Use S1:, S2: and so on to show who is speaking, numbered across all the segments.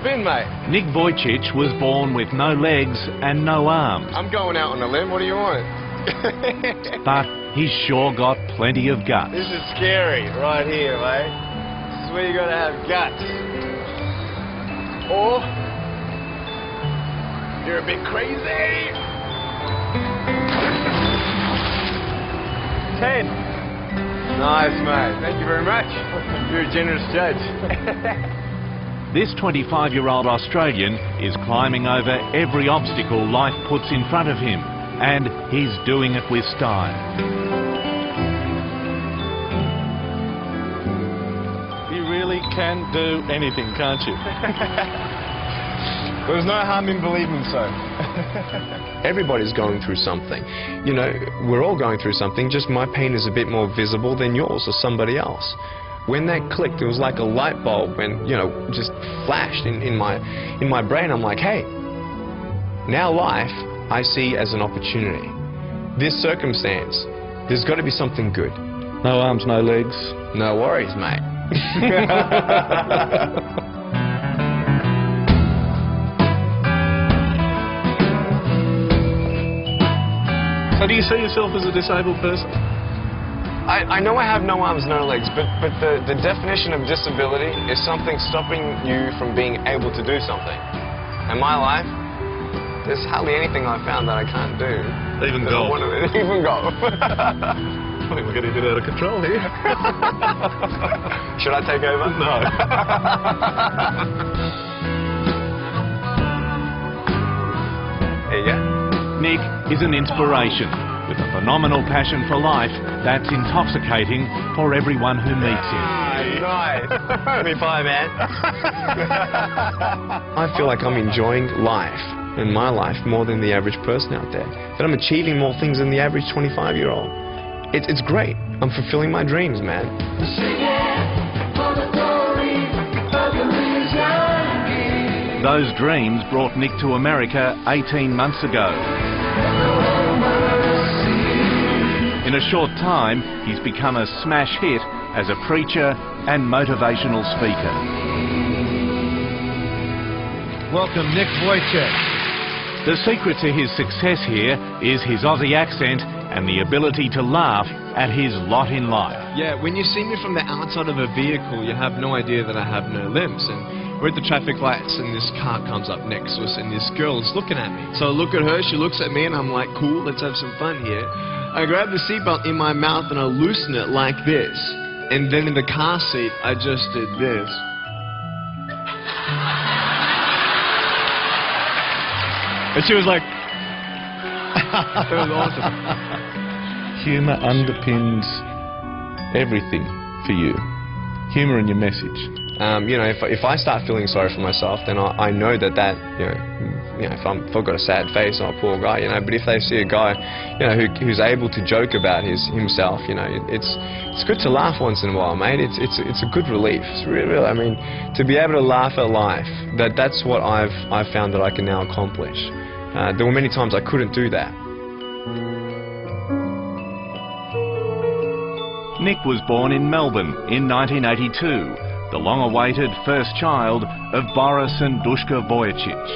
S1: been, mate?
S2: Nick Vujicic was born with no legs and no arms.
S1: I'm going out on a limb. What do you want?
S2: But he's sure got plenty of guts.
S1: This is scary right here, mate. This is where you gotta have guts. Or you're a bit crazy. 10. Nice, mate. Thank you very much. You're a generous judge.
S2: This 25-year-old Australian is climbing over every obstacle life puts in front of him, and he's doing it with style.
S3: You really can do anything, can't you?
S1: There's no harm in believing so. Everybody's going through something. You know, we're all going through something, just my pain is a bit more visible than yours or somebody else. When that clicked, it was like a light bulb when, you know, just flashed in my brain. I'm like, hey, now life I see as an opportunity. This circumstance, there's got to be something good.
S3: No arms, no legs.
S1: No worries, mate.
S3: So do you see yourself as a disabled person?
S1: I know I have no arms, no legs, but the definition of disability is something stopping you from being able to do something. In my life, there's hardly anything I've found that I can't do.
S3: Even golf.
S1: Even golf.
S3: I think we're getting a bit out of control here.
S1: Should I take over?
S3: No.
S1: There you go.
S2: Nick is an inspiration, with a phenomenal passion for life that's intoxicating for everyone who meets him.
S1: Nice. Give me 5, man. I feel like I'm enjoying life and my life more than the average person out there. That I'm achieving more things than the average 25-year-old. It's great. I'm fulfilling my dreams, man.
S2: Those dreams brought Nick to America 18 months ago. In a short time, he's become a smash hit as a preacher and motivational speaker.
S4: Welcome, Nick Vujicic.
S2: The secret to his success here is his Aussie accent and the ability to laugh at his lot in life.
S1: Yeah, when you see me from the outside of a vehicle, you have no idea that I have no limbs. And we're at the traffic lights and this car comes up next to us and this girl is looking at me. So I look at her, she looks at me and I'm like, cool, let's have some fun here. I grab the seatbelt in my mouth and I loosen it like this. And then in the car seat, I just did this. And she was like, it was awesome.
S3: Humour underpins everything for you. Humour in your message.
S1: You know, if I start feeling sorry for myself, then I know that you know, if I've got a sad face, I'm a poor guy, you know. But if they see a guy, you know, who's able to joke about himself, you know, it's good to laugh once in a while, mate. It's a good relief. It's really, I mean, to be able to laugh at life, that's what I've found that I can now accomplish. There were many times I couldn't do that.
S2: Nick was born in Melbourne in 1982. The long-awaited first child of Boris and Dushka Vujicic.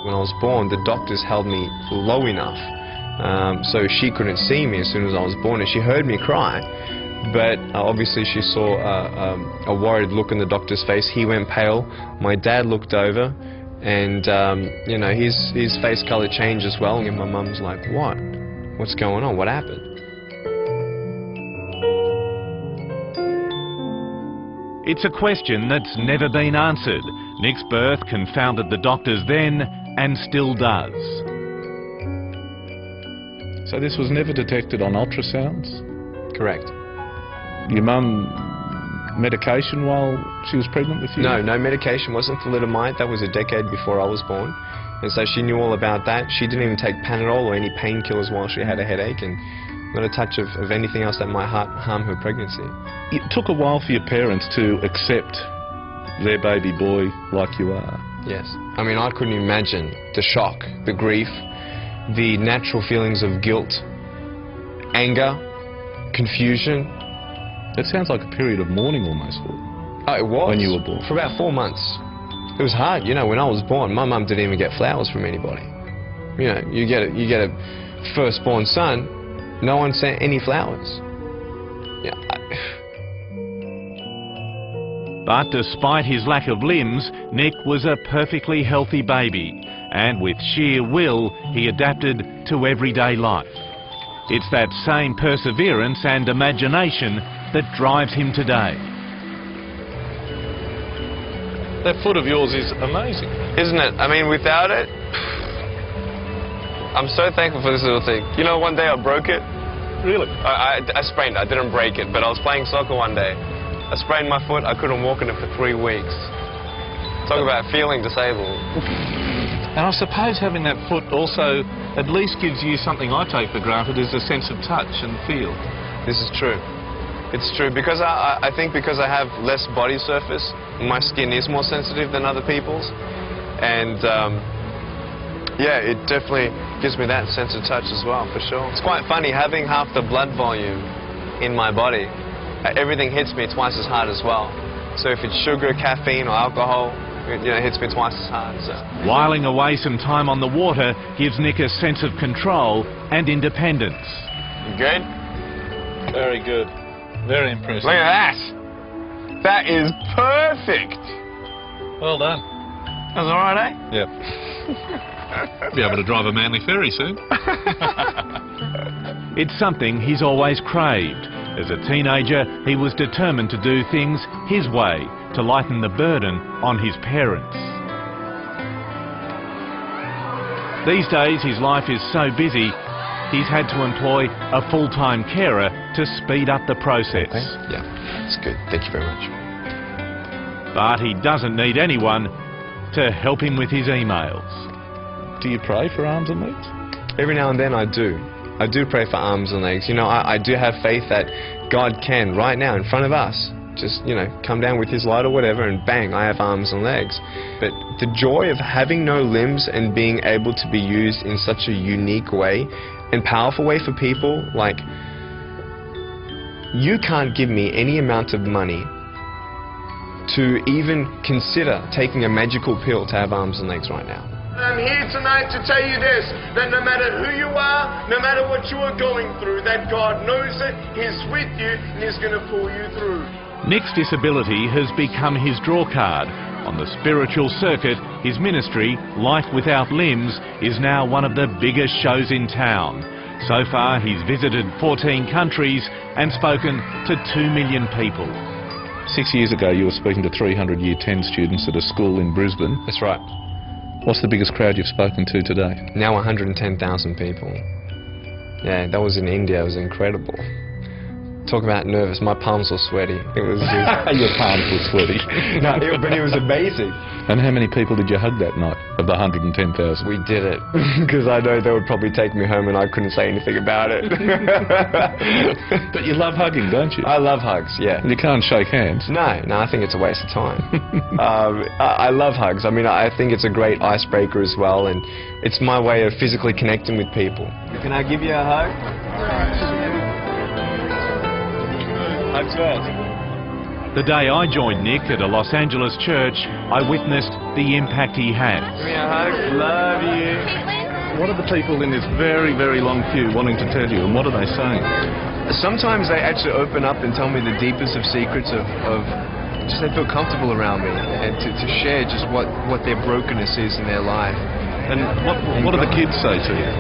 S1: When I was born, the doctors held me low enough so she couldn't see me as soon as I was born, and she heard me cry. But obviously she saw a worried look in the doctor's face. He went pale. My dad looked over, and you know, his face colour changed as well. And my mum's like, "What? What's going on? What happened?"
S2: It's a question that's never been answered. Nick's birth confounded the doctors then and still does.
S3: So this was never detected on ultrasounds?
S1: Correct.
S3: Your mum, medication while she was pregnant with you?
S1: No medication. Wasn't thalidomide. That was a decade before I was born. And so she knew all about that. She didn't even take Panadol or any painkillers while she had a headache, and not a touch of anything else that might harm her pregnancy.
S3: It took a while for your parents to accept their baby boy like you are.
S1: Yes. I mean, I couldn't imagine the shock, the grief, the natural feelings of guilt, anger, confusion.
S3: It sounds like a period of mourning almost for you.
S1: Oh, it was.
S3: When you were born.
S1: For about 4 months. It was hard, you know. When I was born, my mum didn't even get flowers from anybody. You know, you get a firstborn son, no one sent any flowers. Yeah.
S2: But despite his lack of limbs, Nick was a perfectly healthy baby, and with sheer will, he adapted to everyday life. It's that same perseverance and imagination that drives him today.
S3: That foot of yours is amazing.
S1: Isn't it? I mean, without it, I'm so thankful for this little thing. You know, one day I broke it.
S3: Really?
S1: I sprained it. I didn't break it, but I was playing soccer one day. I sprained my foot. I couldn't walk in it for 3 weeks. Talk about feeling disabled.
S3: And I suppose having that foot also at least gives you something I take for granted, is a sense of touch and feel.
S1: This is true. It's true. Because I think because I have less body surface, my skin is more sensitive than other people's. And yeah, it definitely gives me that sense of touch as well, for sure. It's quite funny, having half the blood volume in my body, everything hits me twice as hard as well. So if it's sugar, caffeine or alcohol, it hits me twice as hard. So.
S2: Whiling away some time on the water gives Nick a sense of control and independence.
S1: You good?
S3: Very good. Very impressive.
S1: Look at that! That is perfect!
S3: Well done.
S1: That's alright, eh?
S3: Yep. Be able to drive a Manly ferry soon.
S2: It's something he's always craved. As a teenager, he was determined to do things his way to lighten the burden on his parents. These days, his life is so busy, he's had to employ a full-time carer to speed up the process.
S1: Yeah, that's good. Thank you very much.
S2: But he doesn't need anyone to help him with his emails.
S3: Do you pray for arms and legs?
S1: Every now and then I do. I do pray for arms and legs. You know, I do have faith that God can, right now, in front of us, just, come down with his light or whatever, and bang, I have arms and legs. But the joy of having no limbs and being able to be used in such a unique way and powerful way for people, like, you can't give me any amount of money to even consider taking a magical pill to have arms and legs right now.
S5: I'm here tonight to tell you this, that no matter who you are, no matter what you are going through, that God knows it, He's with you, and He's going to pull you through.
S2: Nick's disability has become his drawcard. On the spiritual circuit, his ministry, Life Without Limbs, is now one of the biggest shows in town. So far, he's visited 14 countries and spoken to 2 million people.
S3: 6 years ago, you were speaking to 300 Year 10 students at a school in Brisbane.
S1: That's right.
S3: What's the biggest crowd you've spoken to today?
S1: Now 110,000 people. Yeah, that was in India. It was incredible. Talk about nervous. My palms were sweaty. It was just...
S3: Your palms were sweaty.
S1: No, but it was amazing.
S3: And how many people did you hug that night of the 110,000?
S1: We did it because I know they would probably take me home and I couldn't say anything about it.
S3: But you love hugging, don't you?
S1: I love hugs, yeah.
S3: You can't shake hands.
S1: No, I think it's a waste of time. I love hugs. I mean, I think it's a great icebreaker as well, and it's my way of physically connecting with people. Can I give you a hug? Hugs first.
S2: The day I joined Nick at a Los Angeles church, I witnessed the impact he has.
S1: Give me a hug. Love you.
S3: What are the people in this very, very long queue wanting to tell you, and what are they saying?
S1: Sometimes they actually open up and tell me the deepest of secrets of just they feel comfortable around me, and to share just what their brokenness is in their life.
S3: And what do the kids say to you?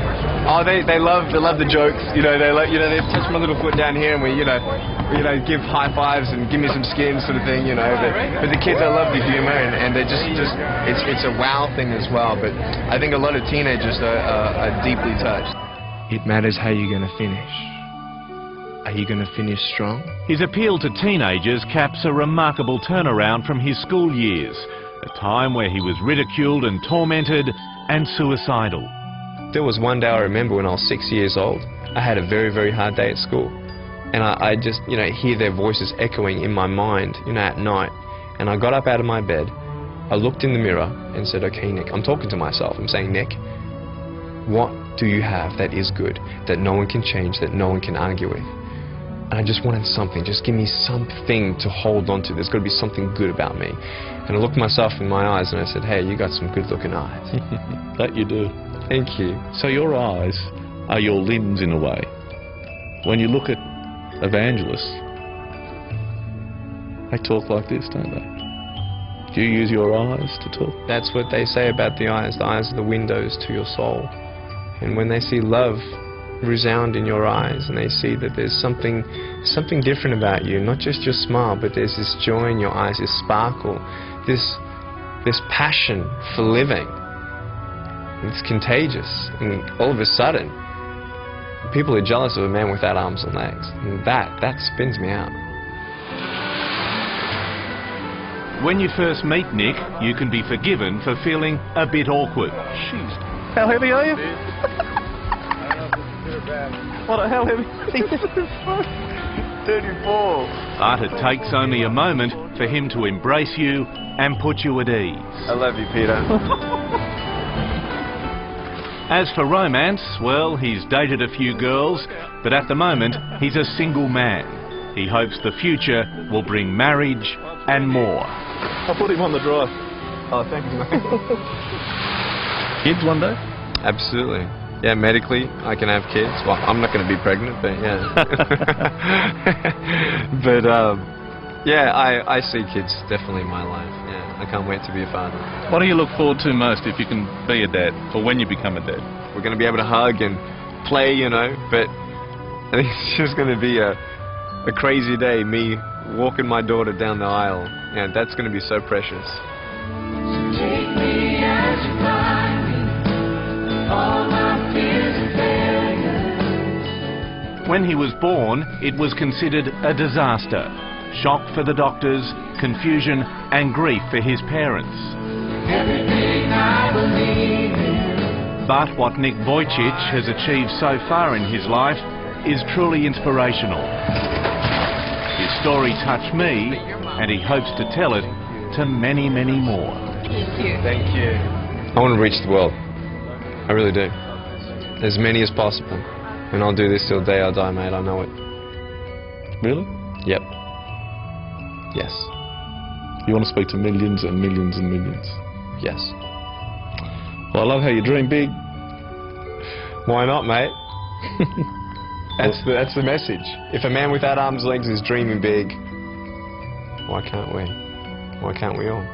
S1: Oh, they love the jokes. They touch my little foot down here, and we give high fives and give me some skin sort of thing. But the kids, I love the humor, and they just it's a wow thing as well. But I think a lot of teenagers are deeply touched. It matters how you're going to finish. Are you going to finish strong?
S2: His appeal to teenagers caps a remarkable turnaround from his school years, a time where he was ridiculed and tormented and suicidal.
S1: There was one day I remember when I was 6 years old. I had a very, very hard day at school. And I just, hear their voices echoing in my mind, at night. And I got up out of my bed, I looked in the mirror and said, okay, Nick, I'm talking to myself. I'm saying, Nick, what do you have that is good, that no one can change, that no one can argue with? And I just wanted something. Just give me something to hold on to. There's got to be something good about me. And I looked myself in my eyes and I said, hey, you got some good-looking eyes.
S3: That you do.
S1: Thank you.
S3: So your eyes are your limbs in a way. When you look at evangelists, they talk like this, don't they? Do you use your eyes to talk?
S1: That's what they say about the eyes. The eyes are the windows to your soul. And when they see love resound in your eyes and they see that there's something different about you, not just your smile, but there's this joy in your eyes, this sparkle, this passion for living. It's contagious. And all of a sudden, people are jealous of a man without arms and legs. And that spins me out.
S2: When you first meet Nick, you can be forgiven for feeling a bit awkward.
S3: Jeez. How heavy are you? How heavy?
S5: 34.
S2: But it takes only a moment for him to embrace you and put you at ease.
S5: I love you, Peter.
S2: As for romance, well, he's dated a few girls, but at the moment, he's a single man. He hopes the future will bring marriage and more.
S3: I'll put him on the drive.
S1: Oh, thank you, mate.
S3: Kids one day?
S1: Absolutely. Yeah, medically, I can have kids. Well, I'm not going to be pregnant, but yeah. But, yeah, I see kids definitely in my life. Yeah, I can't wait to be a father.
S3: What do you look forward to most if you can be a dad, or when you become a dad?
S1: We're going to be able to hug and play, you know, but I think it's just going to be a crazy day, me walking my daughter down the aisle. Yeah, that's going to be so precious.
S6: Take me as you find me, all my fears and failures.
S2: When he was born, it was considered a disaster. Shock for the doctors, confusion and grief for his parents.
S6: Everything I believe in.
S2: But what Nick Vujicic has achieved so far in his life is truly inspirational. His story touched me, and he hopes to tell it to many, many more.
S5: Thank you.
S1: I want to reach the world. I really do. As many as possible. And I'll do this till the day I die, mate. I know it.
S3: Really?
S1: Yep. Yes.
S3: You want to speak to millions and millions and millions?
S1: Yes.
S3: Well, I love how you dream big.
S1: Why not, mate? That's the message. If a man without arms and legs is dreaming big, why can't we? Why can't we all?